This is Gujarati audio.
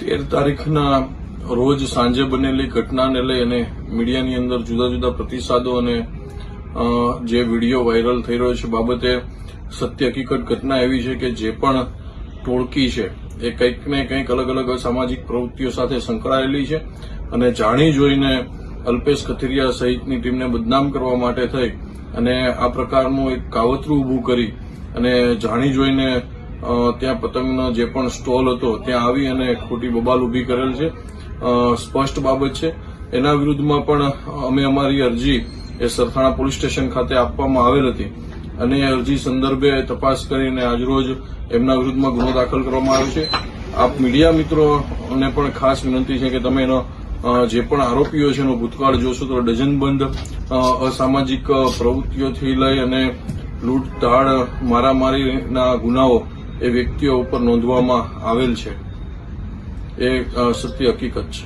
13 તારીખના રોજ સાંજે બનેલી ઘટનાને લઈ અને મીડિયાની અંદર જુદા જુદા પ્રતિસાદો અને જે વિડીયો વાયરલ થઈ રહ્યો છે બાબતે સત્ય હકીકત ઘટના એવી છે કે જે પણ ટોળકી છે એ કંઈક ને કંઈક અલગ અલગ સામાજિક પ્રવૃત્તિઓ સાથે સંકળાયેલી છે અને જાણી જોઈને અલ્પેશ કથિરિયા સહિતની ટીમને બદનામ કરવા માટે થઈ અને આ પ્રકારનું એક કાવતરું ઊભું કરી અને જાણી જોઈને ત્યાં પતંગનો જે પણ સ્ટોલ હતો ત્યાં આવી અને ખોટી બબાલ ઊભી કરેલ છે. સ્પષ્ટ બાબત છે. એના વિરુદ્ધમાં પણ અમે અમારી અરજી એ સરથાણા પોલીસ સ્ટેશન ખાતે આપવામાં આવેલ હતી અને એ અરજી સંદર્ભે તપાસ કરીને આજરોજ એમના વિરુદ્ધમાં ગુનો દાખલ કરવામાં આવ્યો છે. આપ મીડિયા મિત્રોને પણ ખાસ વિનંતી છે કે તમે એનો જે પણ આરોપીઓ છે એનો ભૂતકાળ જોશો તો ડઝનબંધ અસામાજિક પ્રવૃત્તિઓથી લઈ અને લૂંટધાડ મારામારીના ગુનાઓ એ વ્યક્તિઓ ઉપર નોંધવામાં આવેલ છે. એ સત્ય હકીકત છે.